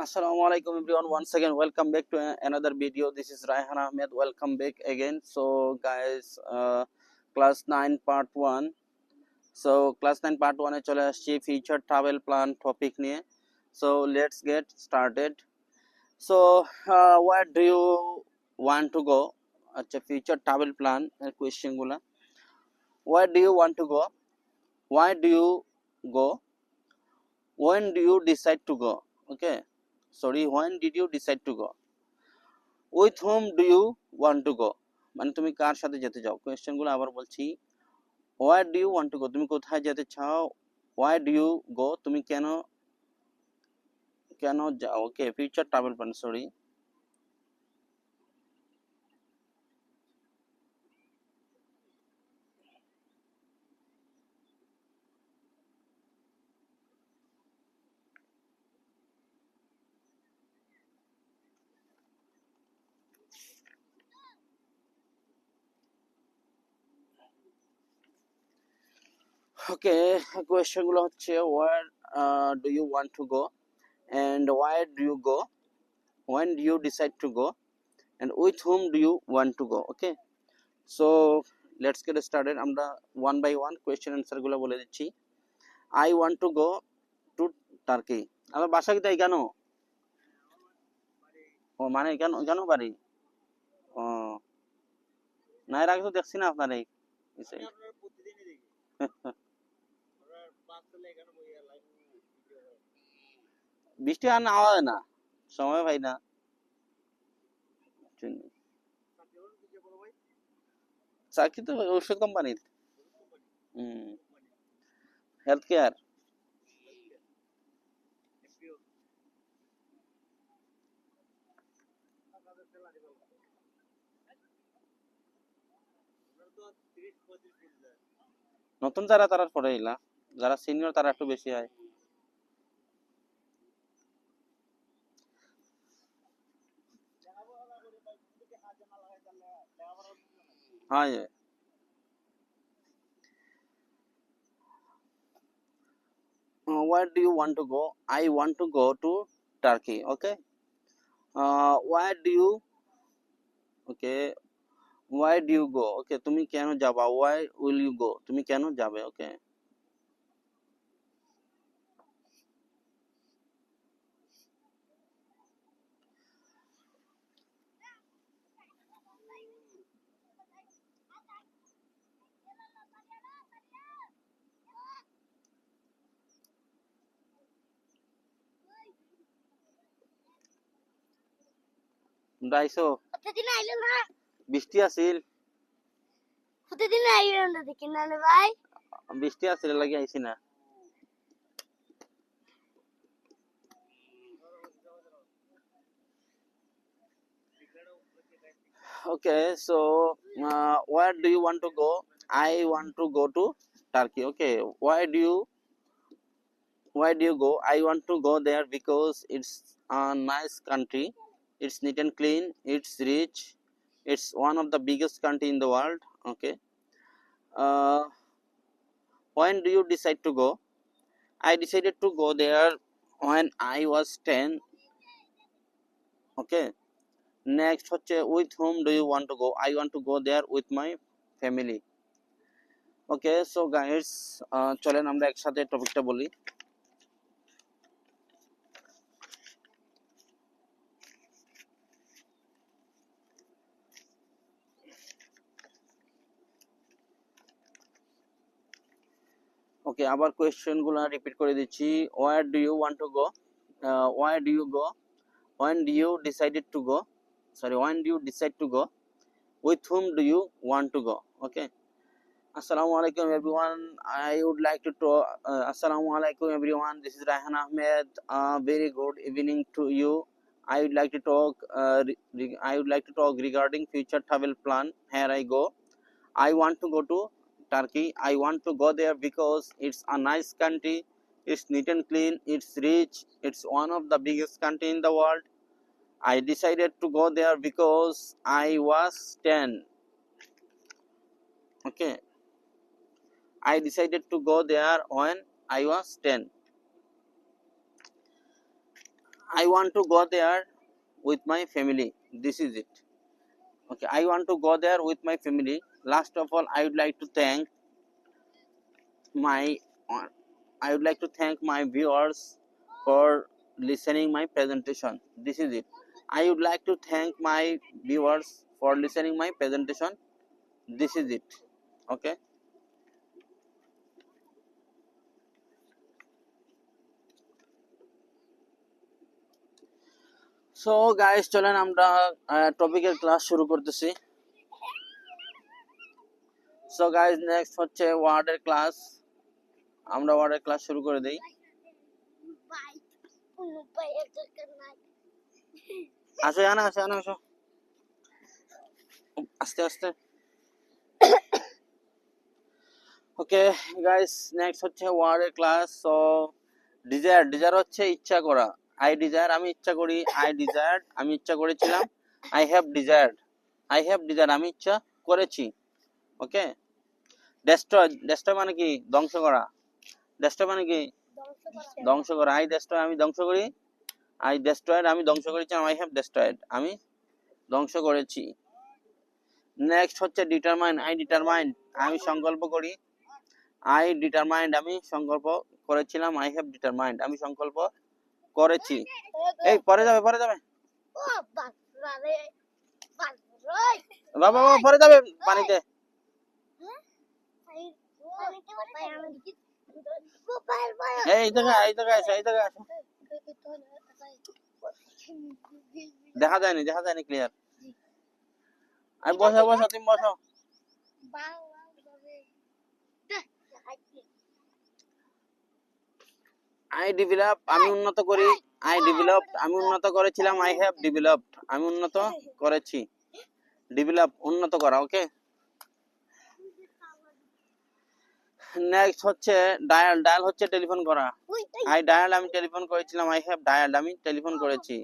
Assalamualaikum everyone, once again welcome back to another video. This is Raihan Ahmed. Welcome back again. So guys, class 9 part 1. So class 9 part 1 এ চলে আসছি future travel plan topic নিয়ে. So let's get started. So where do you want to go? আচ্ছা, future travel plan এর question গুলা. Where do you want to go? Why do you go? When do you decide to go? Okay, sorry, when did you decide to go? With whom do you want to go? মানে তুমি কার সাথে যেতে চাও? Question গুলো আবার বলছি, where do you want to go, তুমি কোথায় যেতে চাও? why do you go, তুমি কেন কেন যাও? ওকে, ফিউচার ট্রাভেল প্ল্যান, সরি। ওকে, কোয়েশ্চেন গুলো হচ্ছে where do you want to go, and why do you go, when do you decide to go, and with whom do you want to go? Okay, so let's get started. আমরা one by one question answer গুলো বলে দিচ্ছি। I want to go to Turkey. আমার বাসা কি তাই? কেন? ও মানে কেন কেন বাড়ি? ও না, এর আগে তো দেখছি না আপনার এই বৃষ্টি আর না হয় না, সময় পাই না। চাকরি তো ওষুধ কোম্পানির, হেলথ কেয়ার। নতুন যারা তারা পড়ে এলা, যারা সিনিয়র তারা একটু বেশি হয়। হয়। Where do you want to go? I want to go to Turkey. Okay. Where do you? Okay. Why do you go? Okay. তুমি কেন যাবা? Why will you go? তুমি কেন যাবে? Okay. দাইছো বৃষ্টি আছিল, বৃষ্টি আছিল লাগি আইছি না। Okay, so where do you want to go? I want to go to Turkey. Okay, why do you go? I want to go there because it's a nice country. It's neat and clean, it's rich, it's one of the biggest country in the world. Okay. uh, when do you decide to go? I decided to go there when I was 10. Okay. Next হচ্ছে with whom do you want to go? I want to go there with my family. Okay, so guys, চলেন আমরা একসাথে টপিকটা বলি। ওকে, আবার question গুলো repeat করে দিচ্ছি। Where do you want to go, where do you go, when do you decided to go, sorry, when do you decide to go, with whom do you want to go? Okay. Assalamu alaikum everyone, I would like to talk, assalamu alaikum everyone, this is Raihan Ahmed. Very good evening to you. I would like to talk regarding future travel plan. Here I go. I want to go to Turkey. I want to go there because it's a nice country. It's neat and clean. It's rich. It's one of the biggest country in the world. I decided to go there because I was 10. Okay. I decided to go there when I was 10. I want to go there with my family. This is it. Okay. I want to go there with my family. Last of all, I would like to thank my viewers for listening my presentation. This is it. I would like to thank my viewers for listening my presentation. This is it. Okay. So guys, চলেন আমরা টপিকের class শুরু করতেছি। So guys, next হচ্ছে ওয়ার্ডের class. আমরা ওয়ার্ডের class শুরু করে দেই। আসো জানা, আসো আস্তে আস্তে। ওকে গাইস, নেক্সট হচ্ছে ওয়ার্ডের ক্লাস। সো ডিজায়ার হচ্ছে ইচ্ছা করা। আই ডিজায়ার আমি ইচ্ছা করি, আই ডিজায়ার্ড আমি ইচ্ছা করেছিলাম, আই হ্যাভ ডিজায়ার্ড আমি ইচ্ছা করেছি। ওকে। ডেস্ট্রয় মানে কি? ধ্বংস করা। ডেস্ট্রয় মানে কি? ধ্বংস করা। আই ডেস্ট্রয় আমি ধ্বংস করি, আই ডেস্ট্রয়েড আমি ধ্বংস করেছিলাম, আই হ্যাভ ডেস্ট্রয়েড আমি ধ্বংস করেছি। নেক্সট হচ্ছে ডিটারমাইন। আই ডিটারমাইন্ড আমি সংকল্প করি, আই ডিটারমাইন্ড আমি সংকল্প করেছিলাম, আই হ্যাভ ডিটারমাইন্ড আমি সংকল্প করেছি। এই পরে যাবে বাবা পরে যাবে পানিতে। এই জায়গায় আসো। দেখা যায়নি ক্লিয়ার। আমি বসো তুমি বসো। আই ডেভেলপ আমি উন্নত করি, আই ডেভেলপড আমি উন্নত করেছিলাম, আই হ্যাভ ডেভেলপড আমি উন্নত করেছি। ডেভেলপ উন্নত করা। ওকে। নেক্সট হচ্ছে ডায়াল হচ্ছে টেলিফোন করা। আই ডায়াল আমি টেলিফোন করেছিলাম, আই হ্যাভ ডায়ালড আমি টেলিফোন করেছি।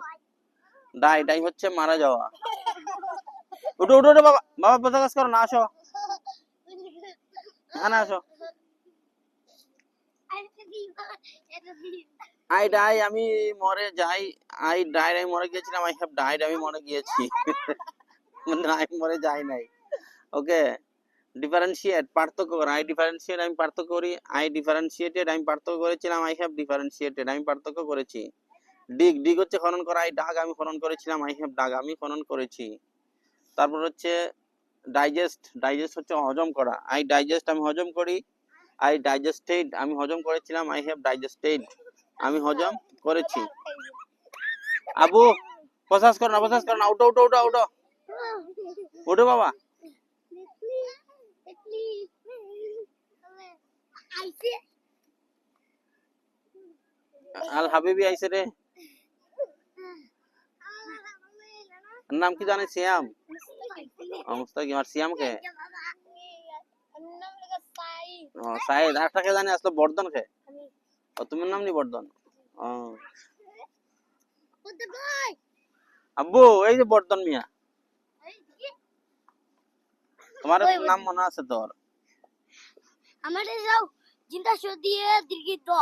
ডাই হচ্ছে মারা যাওয়া। উঠো বাবা পথে কাজ করো না, আসো এখানে আসো। আই ডাই আমি মরে যাই, আই ডাইড আমি মরে গিয়েছিলাম, আই হ্যাভ ডাইড আমি মরে গিয়েছি। আমি মরে যাই নাই। ওকে। ডিফারেন্সিয়েট পার্থক্য করা। আই ডিফারেন্সিয়েট আমি পার্থক্য করি, আই ডিফারেন্সিয়েটেড আমি পার্থক্য করেছিলাম, আই হ্যাভ ডিফারেন্সিয়েটেড আমি পার্থক্য করেছি। ডিগ হচ্ছে খনন করা। আই ডাগ আমি খনন করেছিলাম, আই হ্যাভ ডাগ আমি খনন করেছি। তারপর হচ্ছে ডাইজেস্ট হচ্ছে হজম করা। আই ডাইজেস্ট আমি হজম করি, আই ডাইজেস্টেড আমি হজম করেছিলাম, আই হ্যাভ ডাইজেস্টেড আমি হজম করেছি। আবু প্রসেস করো না, উঠো বাবা। আল হাবিবি আইছে রে। নাম কি জানে? সিয়াম। মুস্তাকিম। আর সিয়াম কে? সাইদ। আরেকটা কে জানে আসলে? বর্ধন কে? তোমার নাম নি বর্ধন? আব্বু এই যে বর্ধন মিয়া, তোমার নাম মনে আছে তোর? আমারে যাও জিন্দা শো দিয়ে দিলকি তো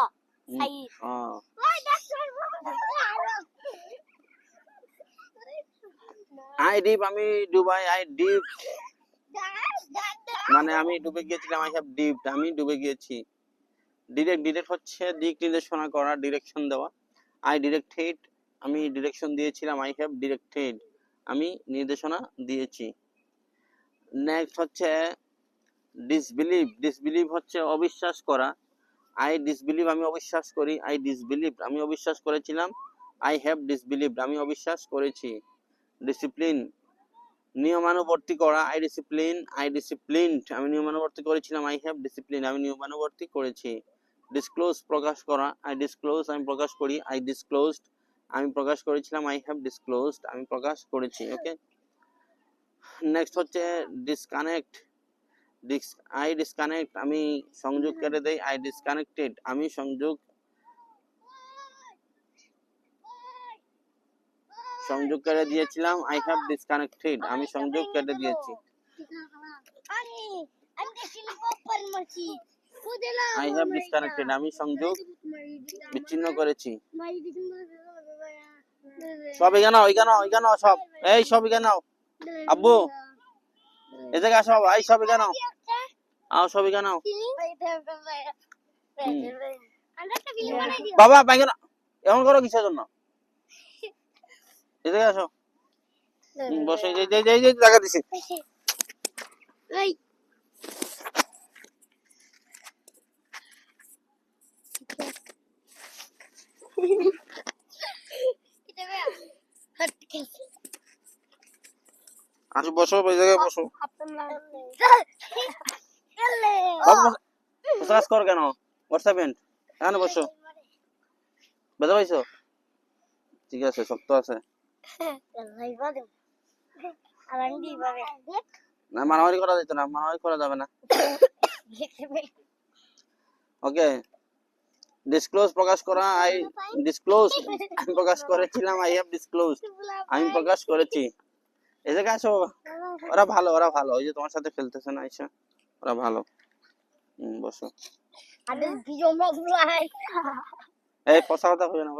সাইদ। আই ডিপ আমি ডুবাই, আই ডিপ মানে আমি ডুবে গিয়েছিলাম, আই হ্যাভ ডিপড আমি ডুবে গিয়েছি। ডিরেক্ট হচ্ছে দিক নির্দেশনা করা, ডিরেকশন দেওয়া। আই ডিরেক্টেড আমি ডিরেকশন দিয়েছিলাম, আই হ্যাভ ডিরেক্টেড আমি নির্দেশনা দিয়েছি। নেক্সট হচ্ছে ডিসবিলিভ হচ্ছে অবিশ্বাস করা। আই ডিসবিলিভ আমি অবিশ্বাস করি, আই ডিসবিলিভ আমি অবিশ্বাস করেছিলাম, আই হ্যাভ ডিসবিলিভড আমি অবিশ্বাস করেছি। ডিসিপ্লিন নিয়মানুবর্তী করা, আই ডিসিপ্লিনড আমি নিয়মানুবর্তী করেছিলাম, আই হ্যাভ ডিসিপ্লিন আমি নিয়মানুবর্তী করেছি। ডিসক্লোজ প্রকাশ করা, আই ডিসক্লোজ আমি প্রকাশ করি, আই ডিসক্লোজড আমি প্রকাশ করেছিলাম, আই হ্যাভ ডিসক্লোজড আমি প্রকাশ করেছি। ওকে, নেক্সট হচ্ছে ডিসকানেক্ট। আই ডিসকানেক্ট আমি সংযোগ কেটে দেই, আই ডিসকানেক্টেড আমি সংযোগ কেটে দিয়েছিলাম, আই হ্যাভ ডিসকানেক্টেড আমি সংযোগ কেটে দিয়েছি। আই হ্যাভ ডিসকানেক্টেড আমি সংযোগ বিচ্ছিন্ন করেছি। সব এখানে সব, এই সব এখানে আব্বু এ জায়গায় সব, আই সব এখানে সব এখানে বাবা বাইকে এমন করো কিসের জন্য? এ জায়গায় আসো, বসে জায়গা দিছি। আসো বসো, ওই জায়গায় বসো। কাজ কর কেন? হোয়াটসঅ্যাপ এখানে বসো, বেজা পাইছো? ঠিক আছে, শক্ত আছে না, মারামারি করা যেত না, মারামারি করা যাবে না। ওকে, ডিসক্লোজ প্রকাশ করা, আই ডিসক্লোজ আমি প্রকাশ করেছিলাম, আই হ্যাভ ডিসক্লোজড আমি প্রকাশ করেছি। এই জায়গায় আসো, ওরা ভালো ওই যে তোমার সাথে খেলতেছে না আইসা, ওরা ভালো। বসো। এই পচা কথা কইও না।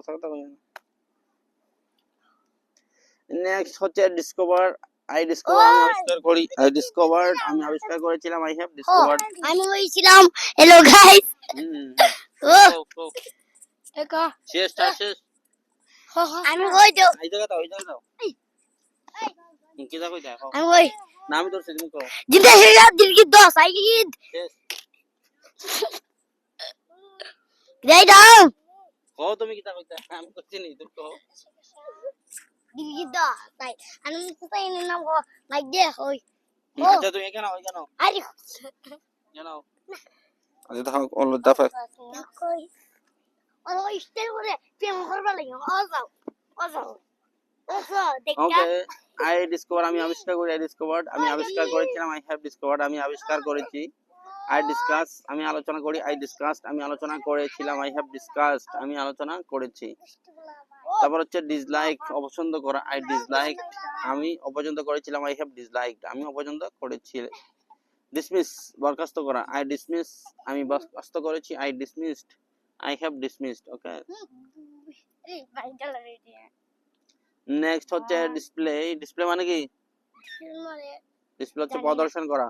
নেক্সট হচ্ছে ডিসকভার। আই ডিসকভার আমি আবিষ্কার করি, আই ডিসকভার্ড আমি আবিষ্কার করেছিলাম, আই হ্যাভ ডিসকভার্ড আমি হইছিলাম। Hello guys. শেষ। আমি কই দাও। এই জায়গা দাও কি যা কই দাও। আমি কই না আমি তোর সেদিন কো জিন্দা হেয়া দিলকি 10 আই গিদ শেষ যাই দাও। কও তুমি কি তা কইতা, আমি কইছি নি তুমি কও। দিলকি 10 তাই আমি কোথায় নাম কো লাইক দে হই। আচ্ছা তুমি এখানে আরে জানো আচ্ছা দাও অল দাফা কই ওই স্টাইল করে প্রেম করবা লাগি ওজাও ওকে। আই ডিসকভার আমি আবিষ্কার করি, আই ডিসকভার্ড আমি আবিষ্কার করেছিলাম, আই হ্যাভ ডিসকভার্ড আমি আবিষ্কার করেছি। আই ডিসকাস আমি আলোচনা করি, আই ডিসকাসড আমি আলোচনা করেছিলাম, আই হ্যাভ ডিসকাসড আমি আলোচনা করেছি। তারপর হচ্ছে ডিসলাইক অপছন্দ করা, আই ডিসলাইকড আমি অপছন্দ করেছিলাম, আই হ্যাভ ডিসলাইকড আমি অপছন্দ করেছি। ডিসমিস বরখাস্ত করা, আই ডিসমিস আমি বরখাস্ত করেছি, I dismissed I have dismissed. Okay, next হচ্ছে ডিসপ্লে মানে কি? ডিসপ্লে হচ্ছে প্রদর্শন করা।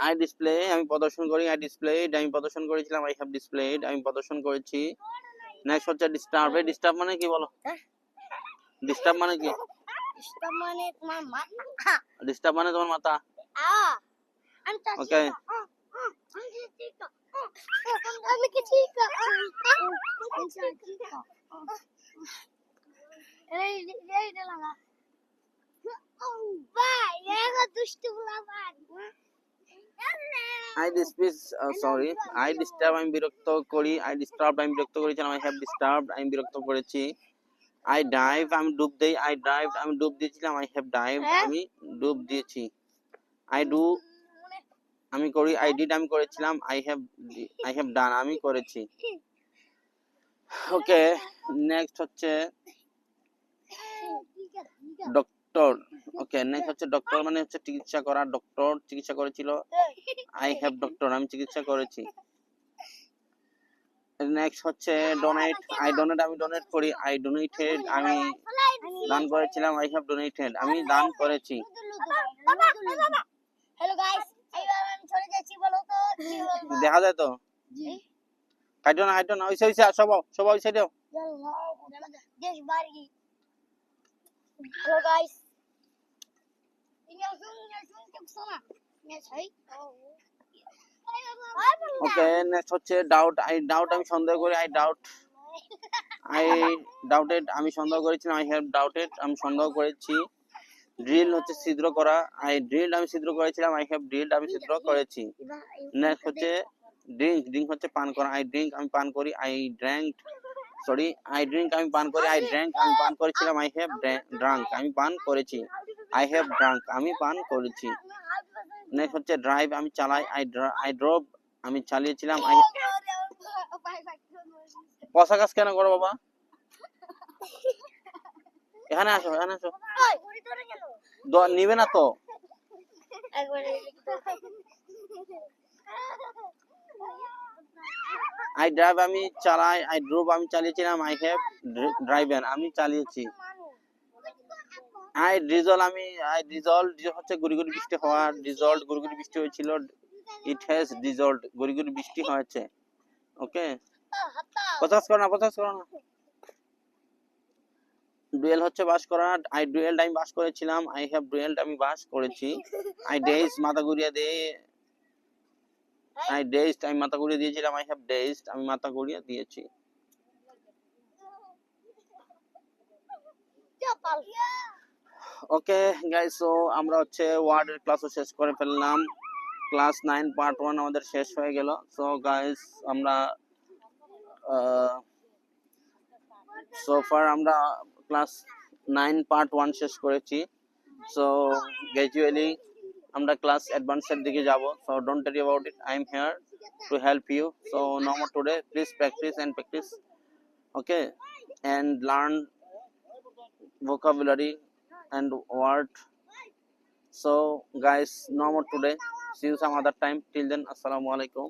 আই ডিসপ্লে আমি প্রদর্শন করি, আই ডিসপ্লেড আমি প্রদর্শন করেছিলাম, আই হ্যাভ ডিসপ্লেড আমি প্রদর্শন করেছি। নেক্সট হচ্ছে ডিস্টার্ব। ডিস্টার্ব মানে কি বলো? ডিস্টার্ব মানে কি? ডিস্টার্ব মানে তোমার মাথা। ডিস্টার্ব মানে তোমার মাথা। ওকে, আমি কি ঠিক এই দিলাম ভাই এগো দুষ্টু বলাবান। I dismiss sorry I disturb আমি বিরক্ত করি, আই ডিস্টার্ব আমি বিরক্ত করেছিলাম, আই হ্যাভ ডিস্টার্বড আমি বিরক্ত করেছি। আই ডাইভ আমি ডুব দেই, আই ডাইভ আমি ডুব দিয়েছিলাম, আই হ্যাভ ডাইভড আমি ডুব দিয়েছি। আই ডু আমি করি, আই ডিড আমি করেছিলাম, আই হ্যাভ ডান আমি করেছি। ওকে, নেক্সট হচ্ছে ডক্টর। ওকে, নেক্সট হচ্ছে ডক্টর মানে হচ্ছে চিকিৎসা করা, ডক্টর চিকিৎসা করেছিল, আই হ্যাভ ডক্টর আমি চিকিৎসা করেছি। নেক্সট হচ্ছে ডোনেট। আই ডোনেট আমি ডোনেট করি, আই ডোনেটেড আমি দান করেছিলাম, আই হ্যাভ ডোনেটেড আমি দান করেছি। হ্যালো গাইস, এইবার আমি চলে যাচ্ছি, বলো তো দেখা যায় তো? জি হাইটো না ওইসে সবাই ওই সাইডে। দেশ বাড়ি। হ্যালো গাইস, ইনি আসুন দেখছো না? নেছ হই ওকে নেক্সট হচ্ছে ডাউট আমি সন্দেহ করি আই ডাউটেড আমি সন্দেহ করেছিলাম আই হ্যাভ ডাউটেড আমি সন্দেহ করেছি ড্রিল হচ্ছে ছিদ্র করা আমি ছিদ্র করেছিলাম আই হ্যাভ ড্রিলড আমি ছিদ্র করেছি নেক্সট হচ্ছে ড্রিঙ্ক হচ্ছে পান করা আমি পান করি আই ড্রিঙ্ক আমি পান করি আমি পান করেছিলাম আই হ্যাভ ড্রাঙ্ক আমি পান করেছি আই হ্যাভ ড্রাঙ্ক আমি পান করেছি নেক্সট হচ্ছে ড্রাইভ আমি চালাই আই ড্রোভ আমি চালিয়েছিলাম পশা কাজ কেন করো বাবা এখানে আসো নিবে না তো আই ড্রাইভ আমি চালাই আই ড্রোভ আমি চালিয়েছিলাম আই হ্যাভ ড্রাইভেন আমি চালিয়েছি আই ডিজল হচ্ছে গুড়ি গুড়ি বৃষ্টি হওয়া ডিজল্ট গুড়ি গুড়ি বৃষ্টি হয়েছিল ইট হ্যাজ ডিজল্ট গুড়ি গুড়ি বৃষ্টি হয়েছে ওকে পচাস করো না ডুয়েল হচ্ছে বাস করা আই ডুয়েলড আমি বাস করেছিলাম আই হ্যাভ ডুয়েলড আমি বাস করেছি আই ডেজ মাথা ঘুরিয়ে আমি মাথা ঘুরিয়ে দিয়েছিলাম আই হ্যাভ ডেজড আমি মাথা ঘুরিয়ে দিয়েছি ওকে গাইস সো আমরা হচ্ছে ওয়ার্ডের ক্লাসও শেষ করে ফেললাম ক্লাস 9 পার্ট 1 আমাদের শেষ হয়ে গেল সো গাইস আমরা সো ফার আমরা ক্লাস 9 পার্ট 1 শেষ করেছি সো গ্র্যাজুয়ালি আমরা ক্লাস অ্যাডভান্সের দিকে যাব so don't worry about it I am here to help you so no more today please practice okay and learn vocabulary and word so guys no more today see you some other time till then assalamu alaikum